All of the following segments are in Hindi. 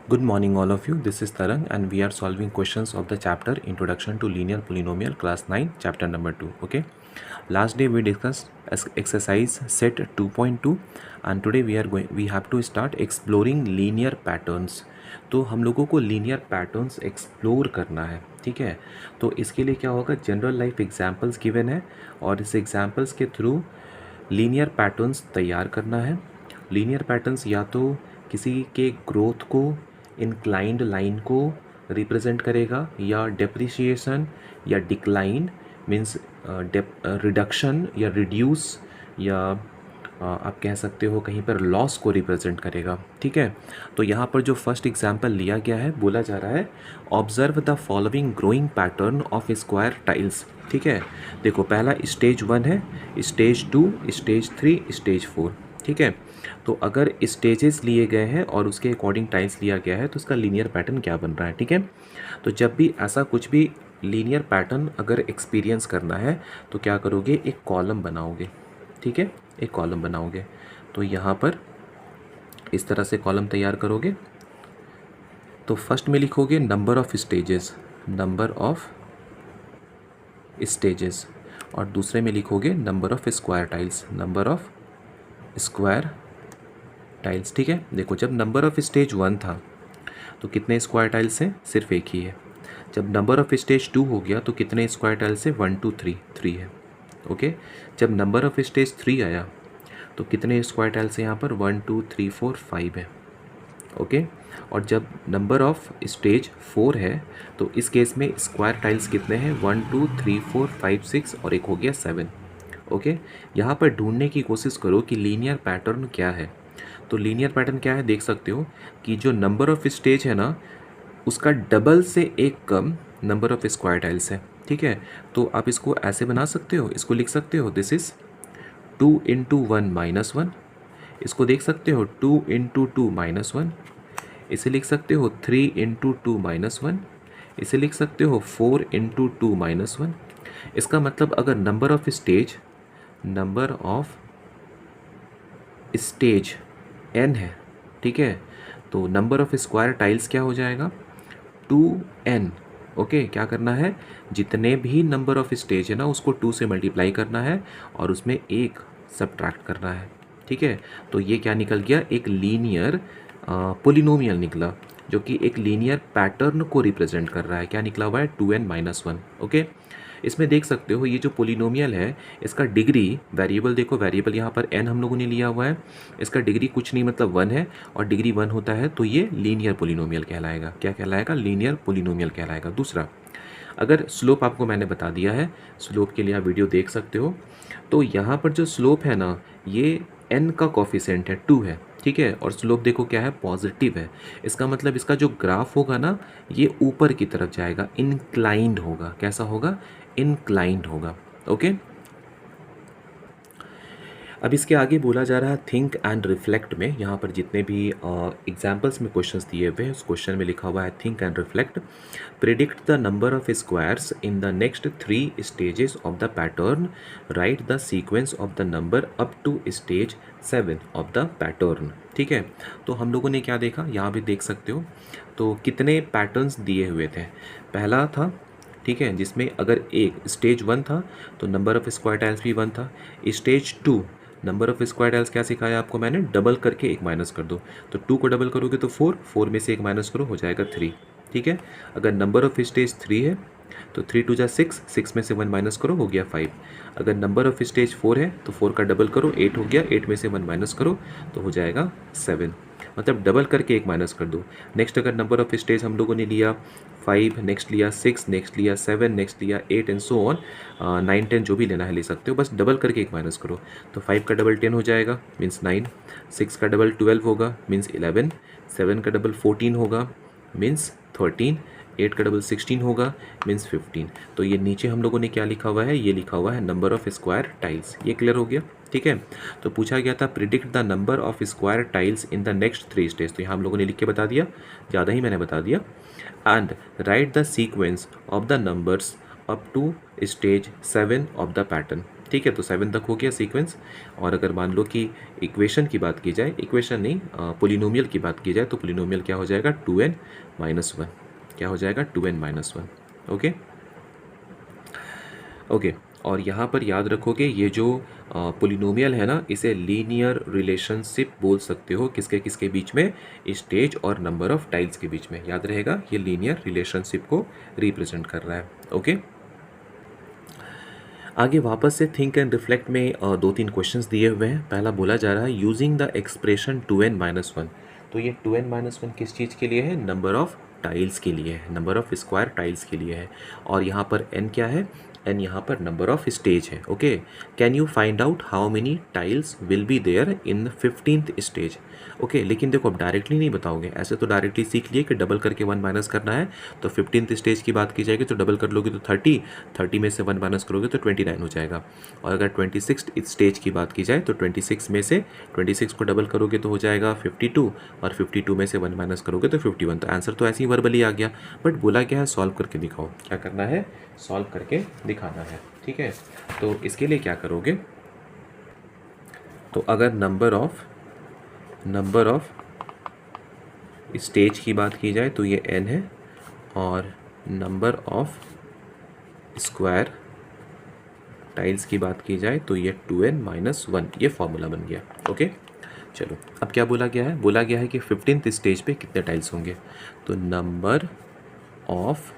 Good morning all of you. This is Tarang and we are solving questions of the chapter Introduction to Linear Polynomial class 9 chapter number 2. Okay. Last day we discussed exercise set 2.2 and today we have to start exploring linear patterns. तो हम लोगों को लीनियर पैटर्न्स एक्सप्लोर करना है, ठीक है। तो इसके लिए क्या होगा, जनरल लाइफ एग्जांपल्स गिवन है और इस एग्जांपल्स के थ्रू लीनियर पैटर्न्स तैयार करना है। लीनियर पैटर्न्स या तो किसी के ग्रोथ को, इंक्लाइंड लाइन को रिप्रेजेंट करेगा या डेप्रिसिएशन या डिक्लाइन मीन्स रिडक्शन या रिड्यूस या आप कह सकते हो कहीं पर लॉस को रिप्रेजेंट करेगा, ठीक है। तो यहाँ पर जो फर्स्ट एग्जांपल लिया गया है, बोला जा रहा है observe the following growing pattern of square tiles, ठीक है। देखो पहला स्टेज 1 है, स्टेज 2, स्टेज 3, स्टेज 4, ठीक है। तो अगर स्टेजेस लिए गए हैं और उसके अकॉर्डिंग टाइल्स लिया गया है तो उसका लीनियर पैटर्न क्या बन रहा है, ठीक है। तो जब भी ऐसा कुछ भी लीनियर पैटर्न अगर एक्सपीरियंस करना है तो क्या करोगे, एक कॉलम बनाओगे, ठीक है, एक कॉलम बनाओगे। तो यहाँ पर इस तरह से कॉलम तैयार करोगे। तो फर्स्ट में लिखोगे number of stages, number of stages, और दूसरे में लिखोगे number of square tiles, number of square tiles, ठीक है। देखो जब नंबर ऑफ स्टेज 1 था तो कितने स्क्वायर टाइल्स हैं, सिर्फ एक ही है। जब नंबर ऑफ स्टेज 2 हो गया तो कितने स्क्वायर टाइल्स है, 1 2 3, 3 है, ओके। जब नंबर ऑफ स्टेज 3 आया तो कितने स्क्वायर टाइल्स हैं यहाँ पर, 1 2 3 4 5 है, ओके। और जब नंबर ऑफ स्टेज 4 है तो इस केस में स्क्वायर टाइल्स कितने हैं, 1 2 3 4 5 6 और एक हो गया 7, ओके। यहाँ पर ढूंढने की कोशिश करो कि लीनियर पैटर्न क्या है। तो लीनियर पैटर्न क्या है, देख सकते हो कि जो नंबर ऑफ स्टेज है ना उसका डबल से एक कम नंबर ऑफ स्क्वायर टाइल्स है, ठीक है। तो आप इसको ऐसे बना सकते हो, इसको लिख सकते हो दिस इज 2 इंटू 1 माइनस 1, इसको देख सकते हो 2 इंटू 2 माइनस 1, इसे लिख सकते हो 3 इंटू 2 माइनस 1, इसे लिख सकते हो 4 इंटू 2 माइनस 1। इसका मतलब अगर नंबर ऑफ स्टेज n है, ठीक है, तो नंबर ऑफ स्क्वायर टाइल्स क्या हो जाएगा, 2n, ओके। क्या करना है, जितने भी नंबर ऑफ स्टेज है ना उसको 2 से मल्टीप्लाई करना है और उसमें एक सब्ट्रैक्ट करना है, ठीक है। तो ये क्या निकल गया, एक लीनियर पोलिनोमियल निकला जो कि एक लीनियर पैटर्न को रिप्रेजेंट कर रहा है। क्या निकला हुआ है, 2n माइनस 1, ओके। इसमें देख सकते हो ये जो पोलिनोमियल है इसका डिग्री, वेरिएबल देखो, वेरिएबल यहाँ पर n हम लोगों ने लिया हुआ है, इसका डिग्री कुछ नहीं मतलब 1 है और डिग्री 1 होता है तो ये लीनियर पोलिनोमियल कहलाएगा। क्या कहलाएगा, लीनियर पोलिनोमियल कहलाएगा। दूसरा, अगर स्लोप आपको मैंने बता दिया है, स्लोप के लिए आप वीडियो देख सकते हो। तो यहाँ पर जो स्लोप है ना ये n का कॉफिशेंट है 2 है, ठीक है, और स्लोप देखो क्या है, पॉजिटिव है। इसका मतलब इसका जो ग्राफ होगा ना ये ऊपर की तरफ जाएगा, इंक्लाइंड होगा। कैसा होगा, इंक्लाइंड होगा, ओके। अब इसके आगे बोला जा रहा है थिंक एंड रिफ्लेक्ट में। यहाँ पर जितने भी एग्जाम्पल्स में क्वेश्चंस दिए हुए हैं उस क्वेश्चन में लिखा हुआ है think and reflect, predict the number of squares in the next 3 stages of the pattern, write the sequence of the number up to stage 7 of the pattern, ठीक है। तो हम लोगों ने क्या देखा, यहाँ भी देख सकते हो। तो कितने पैटर्न्स दिए हुए थे, पहला था, ठीक है, जिसमें अगर एक स्टेज 1 था तो नंबर ऑफ स्क्वायर टाइल्स भी 1 था। Stage 2, number of square tiles क्या सिखाया आपको मैंने, डबल करके एक माइनस कर दो। तो 2 को डबल करोगे तो 4, 4 में से एक माइनस करो हो जाएगा 3, ठीक है। अगर नंबर ऑफ स्टेज 3 है तो 3 2 जा 6, 6 में से 1 माइनस करो हो गया 5। अगर नंबर ऑफ स्टेज 4 है तो 4 का डबल करो 8 हो गया, 8 में से 1 माइनस करो तो हो जाएगा 7, मतलब डबल करके एक माइनस कर दो। नेक्स्ट अगर नंबर ऑफ स्टेज हम लोगों ने लिया 5, नेक्स्ट लिया 6, नेक्स्ट लिया 7, नेक्स्ट लिया 8 एंड सो ऑन, 9 10 जो भी लेना है ले सकते हो, बस डबल करके एक माइनस करो। तो 5 का डबल 10 हो जाएगा मीन्स 9, 6 का डबल 12 होगा मीन्स 11, 7 का डबल 14 होगा मीन्स 13, 8 का डबल 16 होगा मीन्स 15। तो ये नीचे हम लोगों ने क्या लिखा हुआ है, ये लिखा हुआ है नंबर ऑफ स्क्वायर टाइल्स। ये क्लियर हो गया, ठीक है। तो पूछा गया था predict the number of square tiles in the next 3 stage, तो यहाँ हम लोगों ने लिख के बता दिया, ज़्यादा ही मैंने बता दिया। And write the sequence of the numbers up to stage 7 of the pattern, ठीक है, तो 7 तक हो गया सीक्वेंस। और अगर मान लो कि इक्वेशन की बात की जाए, इक्वेशन नहीं, पोलिनोमियल की बात की जाए, तो पोलिनोमियल क्या हो जाएगा 2n माइनस वन, क्या हो जाएगा 2n minus one. Okay okay. और यहाँ पर याद रखोगे ये जो पोलिनोमियल है ना, इसे लीनियर रिलेशनशिप बोल सकते हो, किसके किसके बीच में, स्टेज और नंबर ऑफ टाइल्स के बीच में। याद रहेगा ये लीनियर रिलेशनशिप को रिप्रेजेंट कर रहा है। ओके, आगे वापस से थिंक एंड रिफ्लेक्ट में दो तीन क्वेश्चंस दिए हुए हैं। पहला बोला जा रहा है using the expression 2n minus one. तो ये 2n माइनस वन किस चीज़ के लिए है, नंबर ऑफ टाइल्स के लिए है, नंबर ऑफ स्क्वायर टाइल्स के लिए है। और यहाँ पर n क्या है, n यहाँ पर नंबर ऑफ स्टेज है। Okay, can you find out how many tiles will be there in 15th stage. Okay, लेकिन देखो अब डायरेक्टली नहीं बताओगे, ऐसे तो डायरेक्टली सीख लिए कि डबल करके 1 माइनस करना है। तो 15th स्टेज की बात की जाएगी तो डबल कर लोगे तो 30, 30 में से 1 माइनस करोगे तो 29 हो जाएगा। और अगर 26th स्टेज की बात की जाए तो 26 में से 26 को डबल करोगे तो हो जाएगा 52, और 52 में से 1 माइनस करोगे तो 51। तो आंसर तो ऐसे ही वर्बली आ गया, बट बोला क्या है सॉल्व करके दिखाओ। क्या करना है, सॉल्व करके दिखाना है। ठीक है, तो इसके लिए क्या करोगे, तो अगर नंबर ऑफ स्टेज की बात की जाए तो ये n है, और नंबर ऑफ स्क्वायर टाइल्स की बात की जाए तो ये 2n माइनस वन, ये फॉर्मूला बन गया। ओके, चलो अब क्या बोला गया है, बोला गया है कि 15th स्टेज पे कितने टाइल्स होंगे। तो number of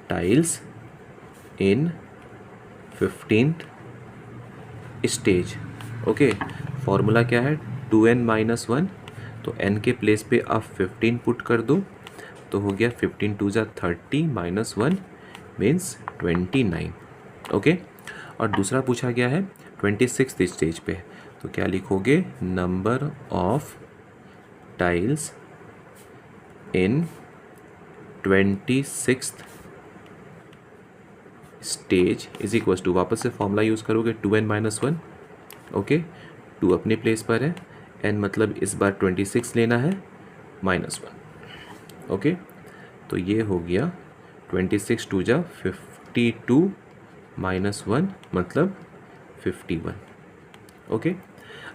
tiles in 15th stage. Okay, formula क्या है 2n माइनस वन। तो n के प्लेस पे आप 15 पुट कर दो, तो हो गया 15 टू जा 30 माइनस वन मीन्स 29। ओके, और दूसरा पूछा गया है 26th स्टेज पे, तो क्या लिखोगे, number of tiles in 26th stage is equal to, वापस से फॉर्मूला यूज़ करोगे 2n माइनस वन। ओके, 2 अपने प्लेस पर है, n मतलब इस बार 26 लेना है माइनस वन। ओके, तो ये हो गया 26 टू जा 52 माइनस वन मतलब 51। ओके,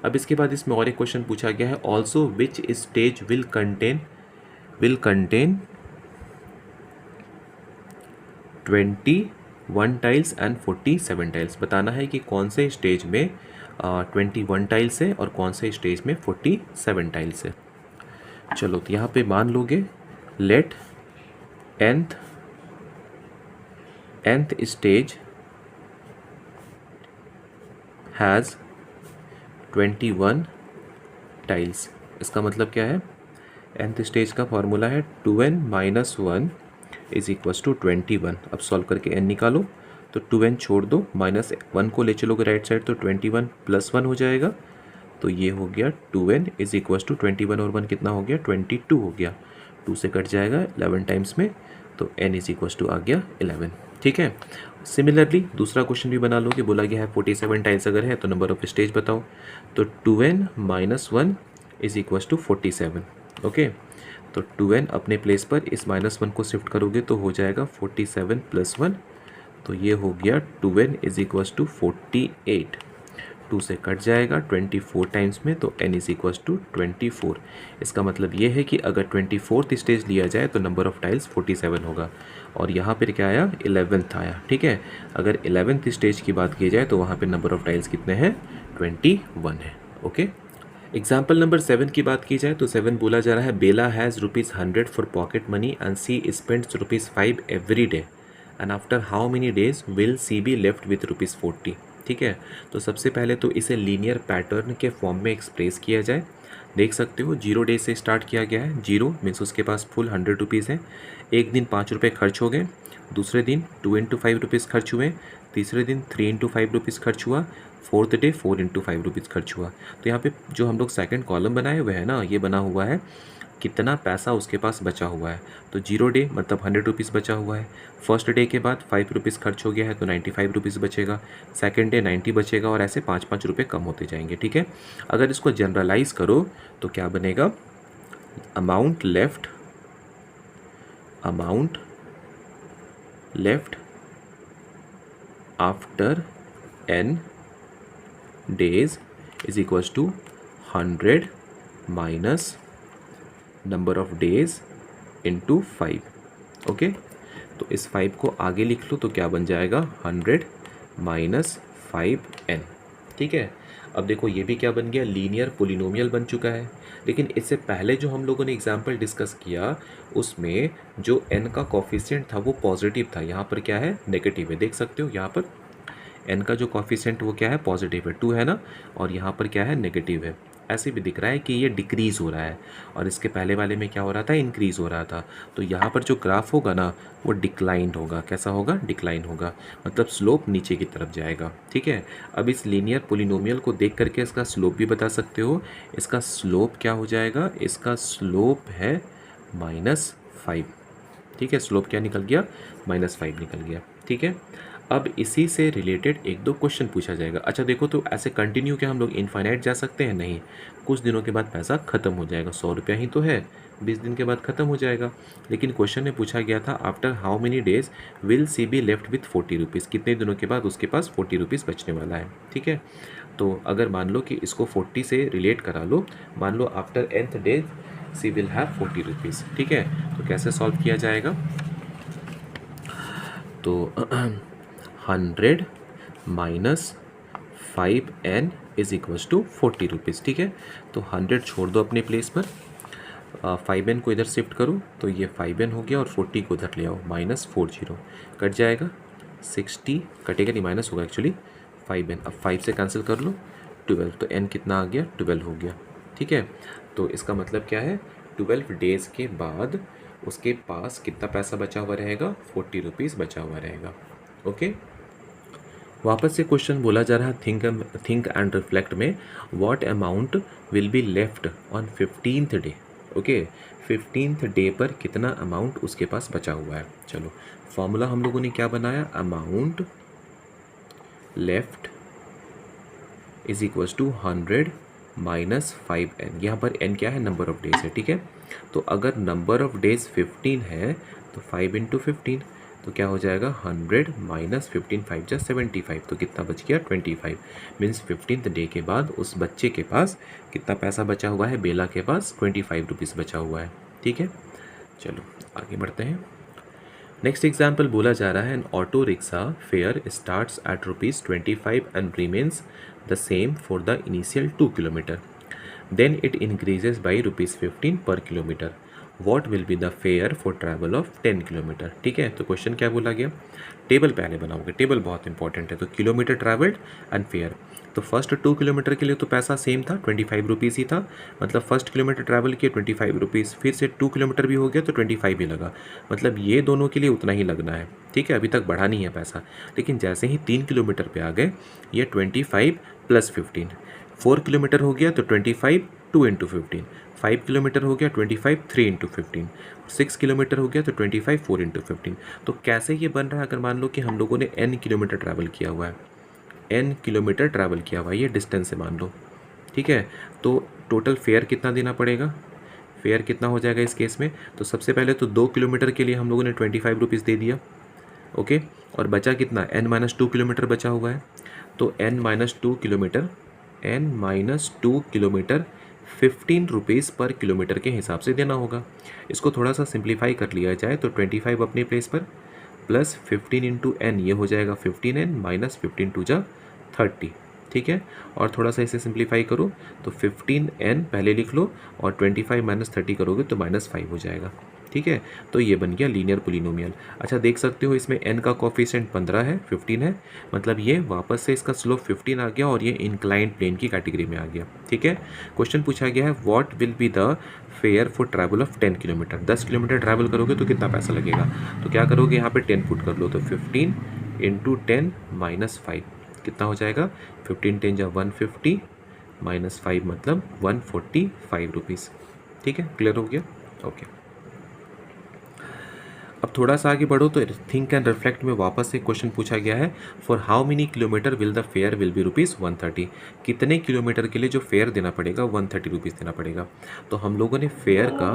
अब इसके बाद इसमें और एक क्वेश्चन पूछा गया है, also which stage will contain 21 tiles and 47 tiles. बताना है कि कौन से स्टेज में 21 टाइल्स है और कौन से स्टेज में 47 टाइल्स है। चलो, तो यहाँ पे मान लोगे let nth stage has 21 tiles. इसका मतलब क्या है, nth स्टेज का फॉर्मूला है 2n minus one is equals to 21। अब सॉल्व करके n निकालो, तो 2n छोड़ दो, माइनस वन को ले चलोगे राइट साइड तो 21 प्लस वन हो जाएगा। तो ये हो गया 2n इज इक्वस टू 21 और 1 कितना हो गया 22 हो गया। 2 से कट जाएगा 11 टाइम्स में, तो n इज इक्वस टू आ गया 11। ठीक है, सिमिलरली दूसरा क्वेश्चन भी बना लो कि बोला गया है 47 टाइल्स अगर है तो नंबर ऑफ स्टेज बताओ। तो 2n minus one is equals to 47। Okay, तो 2n अपने प्लेस पर इस माइनस वन को शिफ्ट करोगे तो हो जाएगा 47 प्लस वन, तो ये हो गया 2n इज इक्वस टू 48। 2 से कट जाएगा 24 टाइम्स में, तो n इज इक्वस टू 24। इसका मतलब ये है कि अगर 24th स्टेज लिया जाए तो नंबर ऑफ टाइल्स 47 होगा, और यहाँ पर क्या आया 11th आया। ठीक है, अगर 11th स्टेज की बात की जाए तो वहाँ पे नंबर ऑफ टाइल्स कितने हैं 21 है। ओके, एग्जाम्पल नंबर 7 की बात की जाए तो 7 बोला जा रहा है Bella has ₹100 for pocket money and C spends ₹5 every day and after how many days will C be left with ₹40। ठीक है, तो सबसे पहले तो इसे लीनियर पैटर्न के फॉर्म में एक्सप्रेस किया जाए। देख सकते हो 0 डे से स्टार्ट किया गया है, 0 मीन्स उसके पास फुल ₹100 है। एक दिन ₹5 खर्च हो गए, दूसरे दिन 2 इंटू 5 रुपीज़ खर्च हुए, तीसरे दिन 3 इंटू 5 रुपीज़ खर्च हुआ, फोर्थ डे 4 इंटू 5 रुपीज़ खर्च हुआ। तो यहाँ पे जो हम लोग सेकंड कॉलम बनाए हुए हैं ना, ये बना हुआ है कितना पैसा उसके पास बचा हुआ है। तो 0 डे मतलब ₹100 बचा हुआ है। फर्स्ट डे के बाद 5 रुपीज़ खर्च हो गया है तो 95 रुपीज़ बचेगा, सेकंड डे 90 बचेगा, और ऐसे 5-5 रुपये कम होते जाएंगे। ठीक है, अगर इसको जनरलाइज करो तो क्या बनेगा, amount left after n days is equals to 100 minus number of days into 5। Okay, तो इस 5 को आगे लिख लो तो क्या बन जाएगा 100 माइनस 5n। ठीक है, अब देखो ये भी क्या बन गया, लीनियर पोलिनोमियल बन चुका है। लेकिन इससे पहले जो हम लोगों ने एग्जाम्पल डिस्कस किया उसमें जो n का कॉफिशिएंट था वो पॉजिटिव था, यहाँ पर क्या है नेगेटिव है। देख सकते हो यहाँ पर n का जो कॉफिशिएंट वो क्या है पॉजिटिव है 2 है ना, और यहाँ पर क्या है नेगेटिव है। ऐसे भी दिख रहा है कि ये डिक्रीज़ हो रहा है और इसके पहले वाले में क्या हो रहा था इंक्रीज़ हो रहा था। तो यहाँ पर जो ग्राफ होगा ना वो डिक्लाइंड होगा। कैसा होगा, डिक्लाइन होगा, मतलब स्लोप नीचे की तरफ जाएगा। ठीक है, अब इस लीनियर पोलिनोमियल को देख करके इसका स्लोप भी बता सकते हो। इसका स्लोप क्या हो जाएगा, इसका स्लोप है -5। ठीक है, स्लोप क्या निकल गया, -5 निकल गया। ठीक है, अब इसी से रिलेटेड एक दो क्वेश्चन पूछा जाएगा। अच्छा देखो, तो ऐसे कंटिन्यू क्या हम लोग इनफाइनाइट जा सकते हैं, नहीं, कुछ दिनों के बाद पैसा ख़त्म हो जाएगा। 100 रुपया ही तो है, 20 दिन के बाद ख़त्म हो जाएगा। लेकिन क्वेश्चन में पूछा गया था after how many days will C be left with 40 rupees, कितने दिनों के बाद उसके पास 40 रुपीज़ बचने वाला है। ठीक है, तो अगर मान लो कि इसको 40 से रिलेट करा लो, मान लो after nth day C will have 40 rupees. ठीक है, तो कैसे सॉल्व किया जाएगा, तो 100 minus 5n is equals to 40 rupees. ठीक है, तो 100 छोड़ दो अपने प्लेस पर, 5n को इधर शिफ्ट करो तो ये 5n हो गया और 40 को उधर ले आओ, -40 कट जाएगा, 60 कटेगा नहीं, माइनस होगा एक्चुअली 5n। अब 5 से कैंसिल कर लो 12, तो n कितना आ गया 12 हो गया। ठीक है, तो इसका मतलब क्या है 12 डेज़ के बाद उसके पास कितना पैसा बचा हुआ रहेगा, 40 रुपीज़ बचा हुआ रहेगा। ओके, वापस से क्वेश्चन बोला जा रहा है थिंक एंड रिफ्लेक्ट में, what amount will be left on 15th day. Okay, 15th day पर कितना अमाउंट उसके पास बचा हुआ है। चलो फॉर्मूला हम लोगों ने क्या बनाया, amount left is equals to 100 minus 5n। यहाँ पर n क्या है, नंबर ऑफ डेज है। ठीक है, तो अगर नंबर ऑफ डेज 15 है तो 5 इंटू 15, तो क्या हो जाएगा 100 माइनस 15, 5 जा 75, तो कितना बच गया 25। मीन्स 15th डे के बाद उस बच्चे के पास कितना पैसा बचा हुआ है, बेला के पास 25 रुपीज़ बचा हुआ है। ठीक है, चलो आगे बढ़ते हैं। नेक्स्ट एग्जाम्पल बोला जा रहा है, an auto rickshaw fare starts at ₹25 and remains the same for the initial 2 kilometre, then it increases by ₹15 per kilometre. What will be the fare for travel of 10 kilometre. ठीक है, तो क्वेश्चन क्या बोला गया, टेबल पहले बनाओगे, टेबल बहुत इंपॉर्टेंट है। तो किलोमीटर ट्रैवल्ड एंड फेयर, तो फर्स्ट 2 किलोमीटर के लिए तो पैसा सेम था, 25 रुपीज़ ही था, मतलब फर्स्ट किलोमीटर ट्रैवल किए 25 रुपीज़, फिर से 2 किलोमीटर भी हो गया तो 25 ही लगा, मतलब ये दोनों के लिए उतना ही लगना है। ठीक है, अभी तक बढ़ा नहीं है पैसा। लेकिन जैसे ही 3 किलोमीटर पे आ गए, ये 25 प्लस 15, 4 किलोमीटर हो गया तो 25 2 इंटू 15, 5 किलोमीटर हो गया 25 3 इंटू 15, 6 किलोमीटर हो गया तो 25 4 इंटू 15। तो कैसे ये बन रहा है, अगर मान लो कि हम लोगों ने n किलोमीटर ट्रैवल किया हुआ है, n किलोमीटर ट्रैवल किया हुआ है, ये डिस्टेंस है मान लो। ठीक है, तो टोटल फेयर कितना देना पड़ेगा, फेयर कितना हो जाएगा इस केस में, तो सबसे पहले तो 2 किलोमीटर के लिए हम लोगों ने 25 रुपीज़ दे दिया। ओके, और बचा कितना, n-2 किलोमीटर बचा हुआ है, तो n-2 kilometre, n-2 kilometre 15 rupees पर किलोमीटर के हिसाब से देना होगा। इसको थोड़ा सा सिंप्लीफाई कर लिया जाए तो 25 अपने प्लेस पर प्लस 15 इंटू n, ये हो जाएगा 15n माइनस 15 टू जा 30। ठीक है, और थोड़ा सा इसे सिंप्लीफाई करो तो 15n पहले लिख लो और 25 माइनस 30 करोगे तो -5 हो जाएगा। ठीक है, तो ये बन गया लीनियर पोलिनोमियल। अच्छा देख सकते हो इसमें n का कोफिशिएंट 15 है, 15 है, मतलब ये वापस से इसका स्लोप 15 आ गया और ये इंक्लाइंड प्लेन की कैटेगरी में आ गया। ठीक है, क्वेश्चन पूछा गया है what will be the fare for travel of 10 kilometre. 10 kilometre travel करोगे तो कितना पैसा लगेगा, तो क्या करोगे यहाँ पे 10 पुट कर लो, तो 15 इंटू 10 माइनस 5 कितना हो जाएगा, 15 10 जा 150 माइनस 5 मतलब 145 रुपीज़। ठीक है, क्लियर हो गया। ओके, अब थोड़ा सा आगे बढ़ो तो थिंक एंड रिफ्लेक्ट में वापस से क्वेश्चन पूछा गया है, for how many kilometre will the fair will be ₹130। कितने किलोमीटर के लिए जो फेयर देना पड़ेगा 130 रुपीज़ देना पड़ेगा। तो हम लोगों ने फेयर का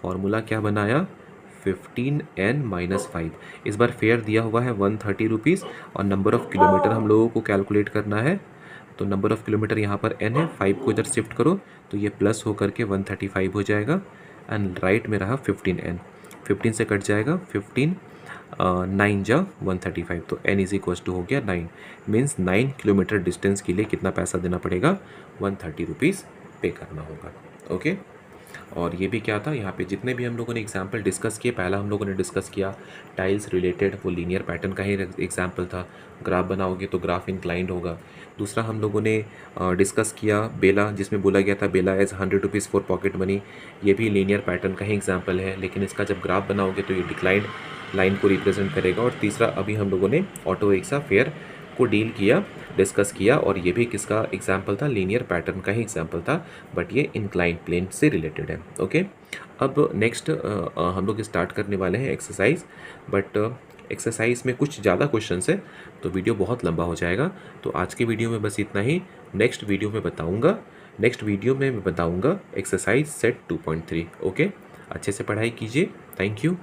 फॉर्मूला क्या बनाया, 15n-5। इस बार फेयर दिया हुआ है 130 रुपीज़ और नंबर ऑफ़ किलोमीटर हम लोगों को कैलकुलेट करना है। तो नंबर ऑफ़ किलोमीटर यहाँ पर n है, 5 को इधर शिफ्ट करो तो ये प्लस होकर के 135 हो जाएगा एंड राइट में रहा 15n। 15 से कट जाएगा 15, 9 जा 135 तो n इज इक्वल टू हो गया 9। मीन्स 9 किलोमीटर डिस्टेंस के लिए कितना पैसा देना पड़ेगा, 130 रुपीज़ पे करना होगा। ओके और ये भी क्या था, यहाँ पे जितने भी हम लोगों ने एग्जाम्पल डिस्कस किए, पहला हम लोगों ने डिस्कस किया टाइल्स रिलेटेड, वो लीनियर पैटर्न का ही एग्जाम्पल था। ग्राफ बनाओगे तो ग्राफ इंक्लाइंड होगा। दूसरा हम लोगों ने डिस्कस किया बेला, जिसमें बोला गया था Bella has 100 rupees for pocket money. ये भी लीनियर पैटर्न का ही एग्जाम्पल है, लेकिन इसका जब ग्राफ बनाओगे तो ये डिक्लाइंड लाइन को रिप्रेजेंट करेगा। और तीसरा अभी हम लोगों ने ऑटो रिक्शा फेयर को डील किया, डिस्कस किया, और ये भी किसका एग्जाम्पल था, लीनियर पैटर्न का ही एग्जाम्पल था, बट ये इंक्लाइंड प्लेन से रिलेटेड है। ओके अब नेक्स्ट हम लोग स्टार्ट करने वाले हैं एक्सरसाइज, बट एक्सरसाइज में कुछ ज़्यादा क्वेश्चन है तो वीडियो बहुत लंबा हो जाएगा। तो आज के वीडियो में बस इतना ही। नेक्स्ट वीडियो में मैं बताऊँगा एक्सरसाइज सेट 2.3। ओके अच्छे से पढ़ाई कीजिए। Thank you.